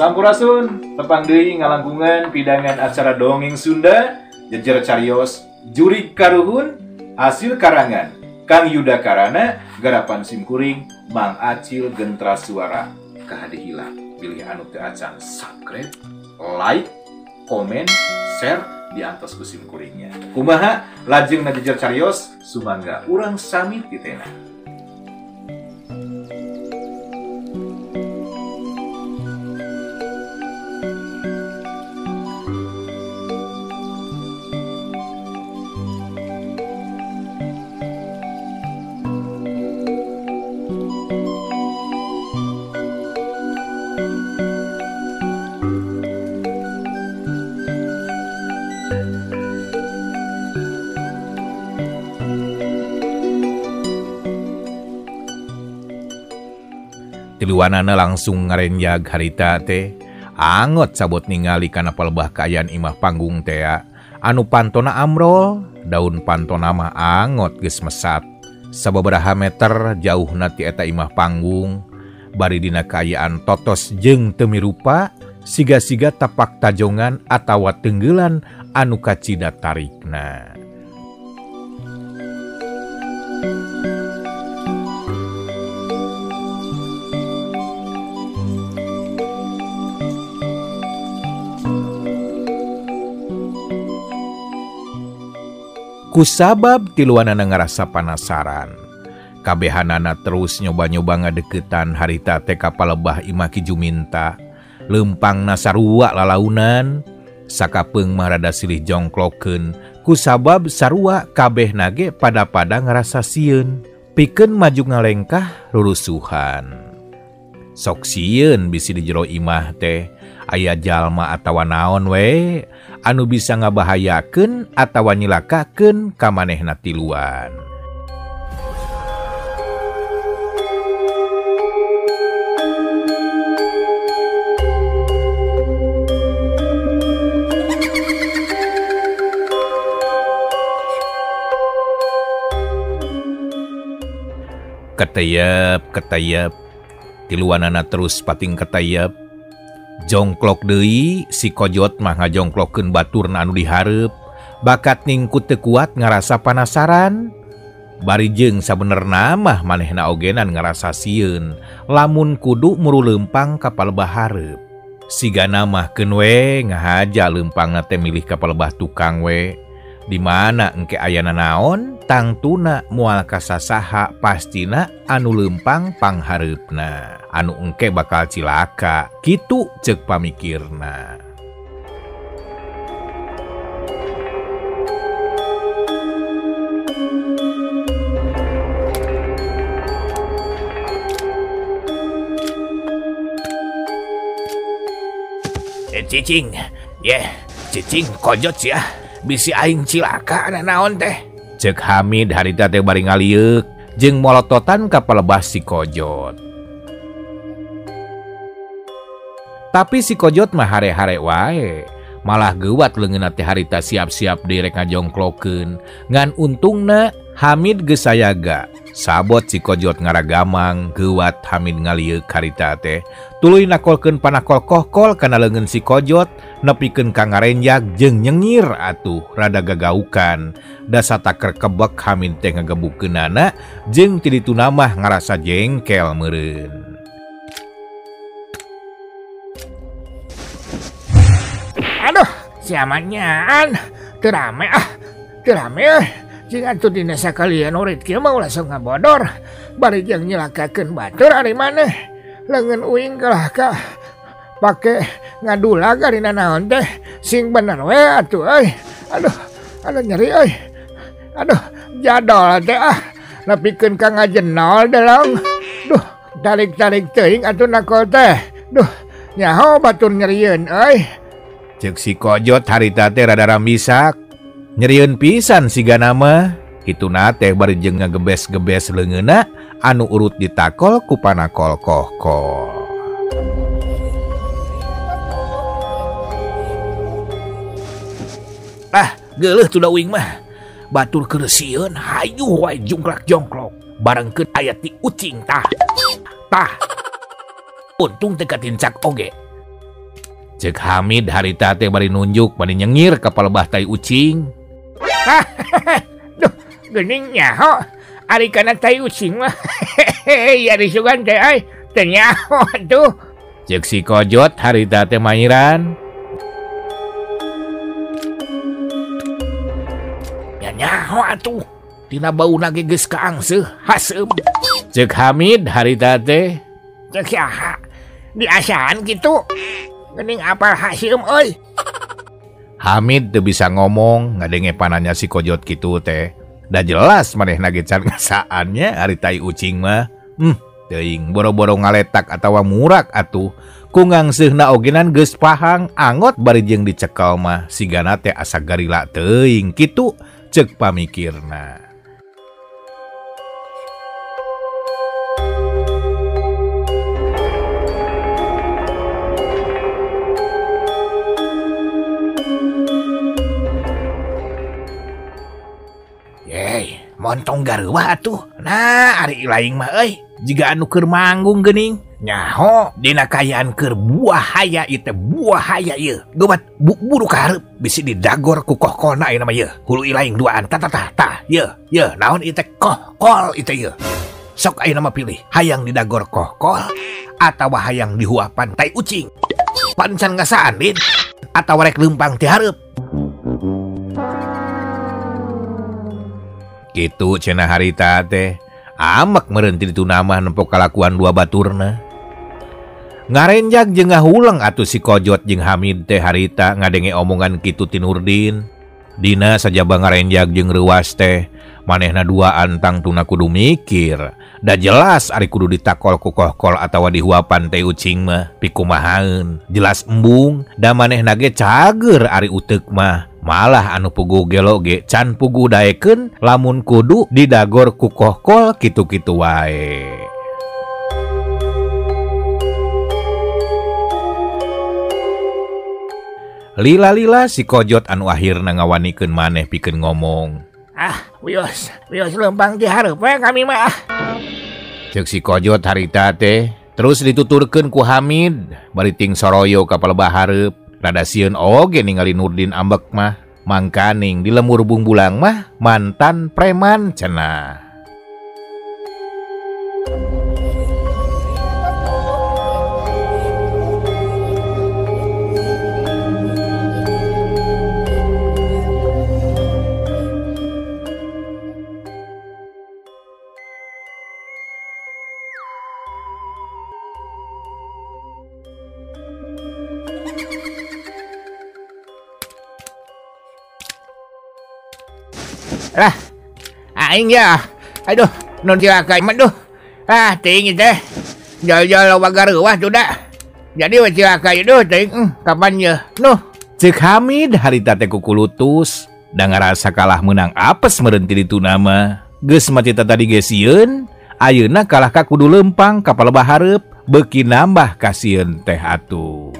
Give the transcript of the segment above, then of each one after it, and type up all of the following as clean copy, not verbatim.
Sampurasun, tepang deui ngalangkungan pidangan acara dongeng Sunda, jejer carios, juri karuhun, hasil karangan, Kang Yuda Karana, garapan simkuring, Mang Acil gentra suara, kahadi hilang, pilih anu teu acan, subscribe, like, komen, share, di antos ku simkuringnya. Kumaha, lajeng na jejer carios, sumangga urang sami titena. Tiluanana langsung ngarenjag harita teh angot sabot ningali kana palebah kaayaan imah panggung teh anu pantona amrol daun pantona mah angot geus mesat sababaraha meter jauhna ti eta imah panggung bari dina kaayaan totos jeung teu mirupa siga-siga tapak tajongan atawa tenggelan anu kacida tarikna. Kusabab tiluanana ngerasa penasaran, kabehanana terus nyoba-nyoba ngadeketan harita teh ka palebah imah Ki Juminta, lempang nasarua lalaunan, sakapeung mah rada silih jongklokeun, kusabab sarua kabeh nage pada-pada ngerasa sieun, pikeun maju ngalengkah rurusuhan. Sok sieun bisi di jero imah teh, aya jalma atawa naon we anu bisa ngabahayakeun atawa nyilakakeun ka manehna tiluan. Ketayep tiluanana terus pating ketayep. Jongklok deui si Kojot mah ngajongklokeun baturna anu dihareup, bakat ningkut teu kuat ngarasa panasaran. Bari jeung sabenerna mah manehna ogenan ngarasa sieun, lamun kudu muru leumpang ka palebah hareup. Sigana mah keun we ngahaja leumpangna teh milih ka palebah tukang we. Di mana engke ayana naon, tangtuna moal kasasaha pastina anu leumpang panghareupna. Anu engke bakal cilaka, kitu ceuk pamikirna. Cicing, cicing Kojot sia, bisi aing cilaka ada naon teh. Ceuk Hamid harita teh bari ngaliuk jeung molototan ka palebah si Kojot. Tapi si Kojot mah hare-hare wae, malah geuwat leungeunna teh harita siap-siap direk ngajongklokeun. Ngan untungna Hamid geus sayaga. Sabot si Kojot ngaragamang geuwat Hamid ngaliuk harita teh. Tuluy nakolkeun panakol kohkol kana leungeun si Kojot, nepikeun ka ngarenjag jeung nyengir atuh rada gagaukan. Da sataker kebek Hamid teh ngagebukeunana jeung ti dituna mah ngarasa jengkel meureun. Aduh, siamannyaan, teu rame jeung atuh dina sakalian urit kieu mah langsung ngabodor, bari jeung nyelakakeun batur ari maneh. Leungeun uing kalah ka pake ngadulag arina naon teh, sing bener we atuh euy. Aduh nyeri euy. Aduh, jadol teh nepikeun ka ngajenol delong. Duh, tarik-tarik teuing atuh nakol teh. Duh, nyaho batur nyerieun euy. Ceuk si Kojot harita teh rada rambisak, nyerieun pisan sigana mah. Kituna teh bari jeung ngagebes-gebes leungeunna anu urut ditakol ku panakol kohkol. Geuleuh tuh da uing mah. Batur keur sieun hayu wae jongklak-jongklok. Barengkeun aya ti ucing tah. Untung teu katincak oge. Cek Hamid harita teh bari nunjuk bari nyengir ka palebah tai ucing. Duh, geuning nyaho. Ari kana tai ucing mah. Ya disugan teh ai. Teu nyaho atuh. Cek si Kojot harita teh mairan. Ya nyaho atuh. Tina bauna ge geus kaangseun, haseup. Cek Hamid harita teh. Cek saha? Diasaan kitu. Geuning apal haseup euy. Hamid teu bisa ngomong ngadenge pananya si Kojot kitu teh. Da jelas manehna ge can ngasaannya ari tai ucing mah. Teuing boro-boro ngaletak atawa murak atuh. Kungangseuhna ogenan geus pahang angot bari jeung dicekel mah sigana teh asa garila teuing kitu ceuk pamikirna. Montong gareuwah atuh. Nah, ari laing mah euy, jiga anu keur manggung geuning. Nyaho, dina kayaan keur buahaya ieu teh buahaya ieu. Gobat buru kareup bisi didagor ku kohkolna ieu mah ieu. Hulu ilaing duaan tah ieu naon ieu teh kohkol ieu teh ieu. Sok ayeuna mah pilih, hayang didagor kohkol atawa hayang dihuapan tai ucing. Pancan ngasaan din atawa rek leumpang ti hareup. Kitu cenah harita teh amek meureun ti ditu nama nempok kalakuan dua baturna. Ngarenjak jeung ngahulang atuh si Kojot jeung Hamid teh harita ngadenge omongan kitu ti Nurdin. Dina sajaba ngarenjak jeung reuwas teh manehna duaan tang tuna kudu mikir. Da jelas ari kudu ditakol ku kohkol atawa dihuapan teh ucing mah pikumahaeun. Jelas embung da manehna ge cager ari uteuk mah. Malah anu pugu gelo ge can pugu daekeun lamun kudu didagor ku kohkol kitu-kitu wae. Lila-lila si Kojot anu akhirna ngawanikeun maneh pikeun ngomong. Wios leumpang ti hareup we kami mah. Ceuk si Kojot harita teh terus dituturkeun ku Hamid bari ting soroyo ka palebah hareup. Rada sieun oge ningali Nurdin ambek mah mangkaning di lemur bumbulang mah mantan preman cenah. Lah, aing ya. Aduh, non cilaka mah duh. Ting teh. Jal-jal loba gareuwah tuh da. Jadi we cilaka duh ting kapan ye? Nuh. Ceuk Hamid harita teh kukulutus da ngarasa kalah menang apes meureun ti ditu nama. Geus mah cita tadi ge sieun, ayeuna kalah ka kudu leumpang ka palebah hareup beuki nambah ka sieun teh atuh.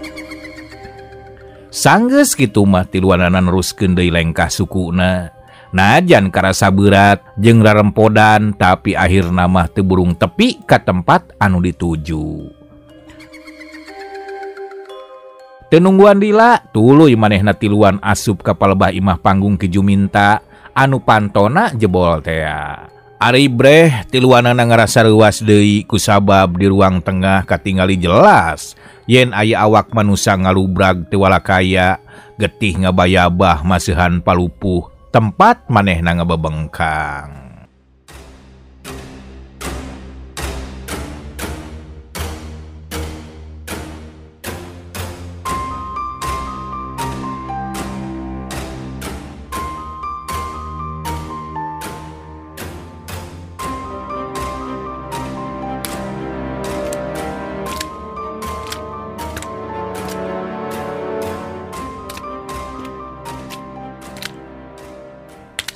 Sanggeus kitu mah tiluanana neruskeun deui lengkah sukuna. Najan karasa berat jeung rarempodan tapi akhirna mah teu burung tepi ka tempat anu dituju. Teu nungguan lila tuluy manehna tiluan asup ka palebah imah panggung ke Juminta anu pantona jebol teh. Ari breh tiluanana ngarasa reuas deui kusabab di ruang tengah katingali jelas yen aya awak manusia ngalubrag teu walakaya getih ngabayabah maseuhan palupuh tempat manehna ngabebengkang.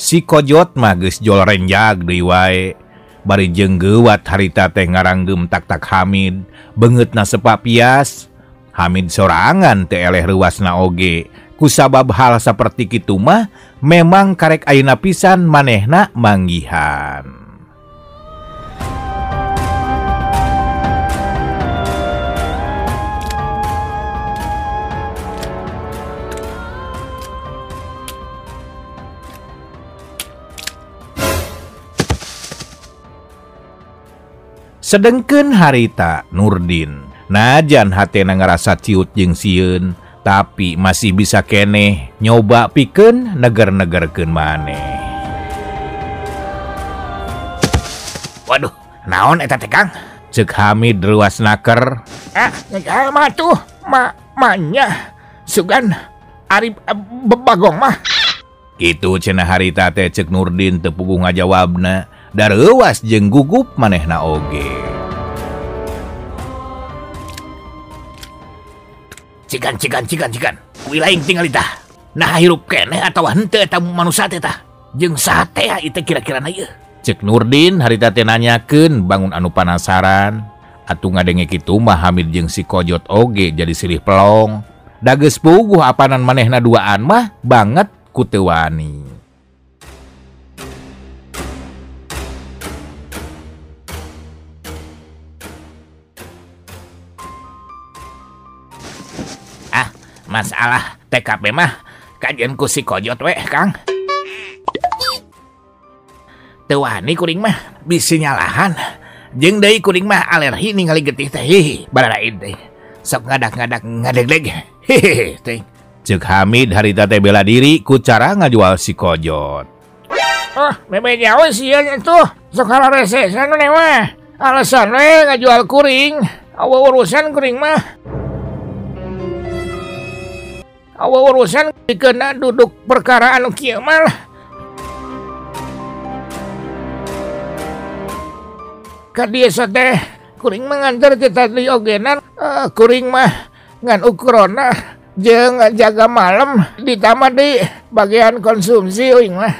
Si Kojot mah geus jol renjag deui wae. Bari jeung geuwat harita teh ngaranggem tak-tak Hamid, beungeutna sepapias. Hamid sorangan teh eleh reuasna oge. Kusabab hal saperti kitu mah memang karek ayeuna pisan manehna manggihan. Sedengkeun harita Nurdin najan hatena ngerasa ciut jeung sieun, tapi masih bisa keneh nyoba pikeun neger-negerkeun maneh. Waduh, naon eta teh Kang? Ceuk Hamid ruas naker. Mah tuh, manya sugan ari bagong mah. Kitu cenah harita teh ceuk Nurdin teu puguh ngajawabna, da reuwas jeung gugup manehna oge. Cikan. Wilaing tinggal itah. Nah hirup keneh atawa henteu eta manusia teh tah. Jeung sate ieu kira-kirana ieu. Cek Nurdin harita teh nanyakeun bangun anu penasaran. Atuh ngadenge kitu mah Hamid jeung si Kojot oge jadi silih pelong. Da geus puguh apanan manehna duaan mah banget ku teu wani. Masalah TKP mah kajian ku si Kojot we Kang. Teu wani kuring mah bisi nyalahan. Jeung deui kuring mah alergi ningali getih teh. Bararain teh. Sok ngadak-ngadak ngadegleg. Hehehe teh. Ceuk Hamid harita teh bela diri ku cara ngajual si Kojot. Bebe jauh sieun atuh. Sok hararese sana mah. Alasan we ngajual kuring. Awa urusan kuring mah. Awa urusan dikeuna duduk perkara anu kieu mah. Ka dieu teh kuring mah nganter kita di ogenan, kuring mah ngan ukurona jeung jaga malam ditambah di bagian konsumsi uing mah.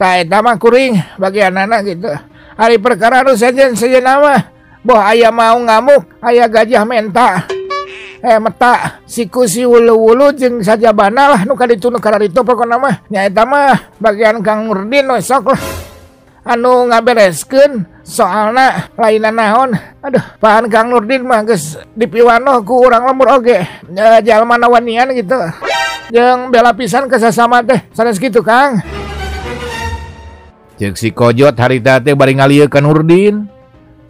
Tah eta mah kuring bagianana gitu. Hari perkara anu sejen-sejenna mah boh aya mau ngamuk, aya gajah menta. Meta siku si wulu-wulu jeung sajabana lah nu kaditu nu kararito pokona mah. Nya eta mah bagian Kang Nurdin sok lah anu ngabereskeun soalna lainna naon. Aduh, pahan Kang Nurdin mah geus dipiwanoh ku urang lembur oge. Jalmana wanian gitu. Jeung bela pisan ka sasama teh. Sanes kitu Kang. Ceuk si Kojot harita teh bari ngalieun ka Nurdin.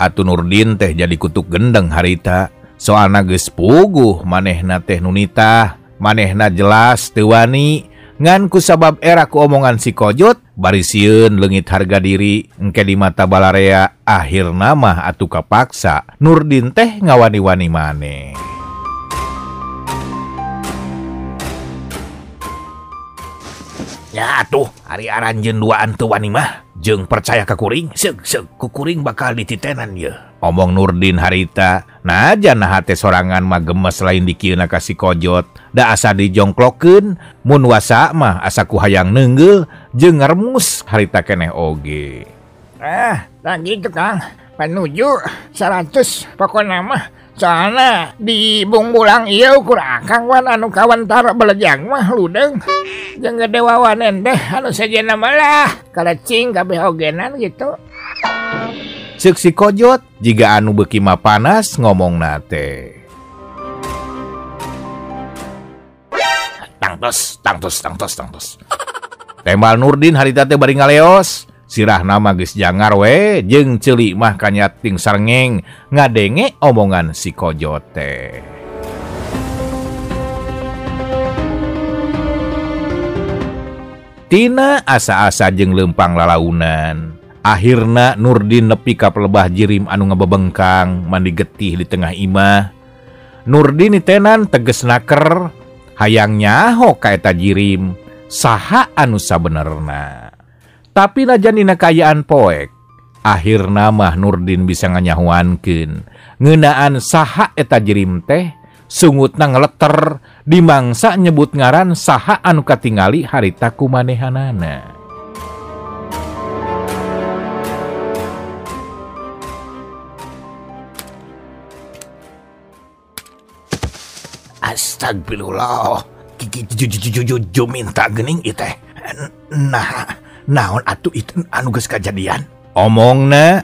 Atuh Nurdin teh jadi kutuk gendeng harita. Soalna geus puguh manehna teh nunitah, manehna jelas teu wani. Ngan ku sabab era ku omongan si Kojot bari sieun leungit harga diri engke di mata balarea. Akhirna mah atuh kapaksa Nurdin teh ngawani-wani maneh. Ya atuh ari aranjeun duaan teu wani mah jeung percaya ka kuring, seug ku kuring bakal dititenan ye. Omong Nurdin harita, najan hate sorangan mah gemes lain dikieuna ka si Kojot. Da asa dijongklokeun, mun wasa mah asa ku hayang neungeul jeung ngarmus harita keneh oge. Tah gitu Kang. Panuju 100 pokona mah. Soalna di bungbulang ieu ukur akang wan anu kawantar belejang mah ludeung. Jeung gede wawanen teh anu sejenna mah lah kalecing kabeh ogenan gitu. Ceuk si Kojot jiga anu beuki mah panas ngomongna teh. Tangtos. Tembal Nurdin harita teh bari ngaleos. Sirahna mah geus jangar we jeung ceuli mah kanyating sarengeng ngadenge omongan si Kojot teh. Tina asa-asa jeung leumpang lalaunan. Akhirna Nurdin nepi ka pelebah jirim anu ngabebengkang mandi getih di tengah imah. Nurdin itenan teges naker hayang nyaho ka eta jirim saha anu sabenerna. Tapi najan dina kayaan poek, akhirna mah Nurdin bisa nganyahuankeun ngeunaan saha eta jirim teh sungutna ngeleter dimangsa nyebut ngaran saha anu katingali harita kumanehanana. Astagfirullah. Ju minta geuning ieu teh. Nah, naon atuh itu anu geus kajadian? Omongna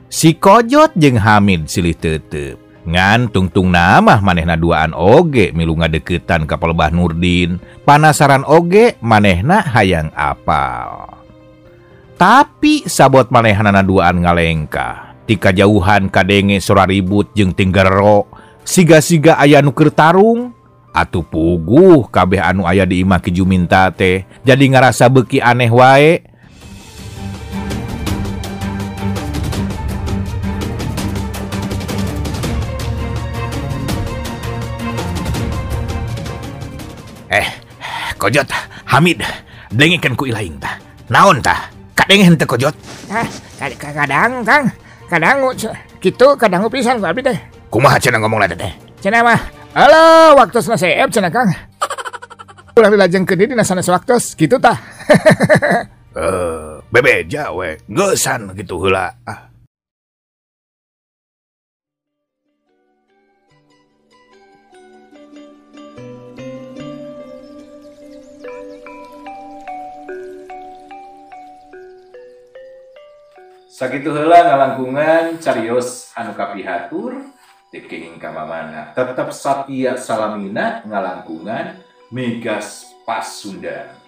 si Kojot jeung Hamid silih teuteup. Ngan tungtungna mah manehna duaan oge milu ngadeuketan ka pelebah Nurdin. Panasaran oge manehna hayang apal. Tapi sabot manehanana duaan ngalengka. Ti kajauhan kadenge sora ribut jeung tinggero, siga-siga aya nu keur tarung. Atuh puguh kabeh anu aya di imah Ki Juminta teh jadi ngarasa beuki aneh wae. Kojot, Hamid, dengekeun ku ilaing tah. Naon tah? Kadenge henteu Kojot? Kadang, Kang. Kadang kitu kadang pisan ku abdi teh. Kumaha cenah ngomong teh? Cenah mah, halo waktosna seep cenah Kang. Ulah dilajengkeun deui dina sanes waktos, kitu tah. Bebeja we, geusan kitu heula. Sakitu heula ngalangkungan carios anu kapihatur tekenging ka mamana tetep satia salamina ngalangkungan Megas Pasundan.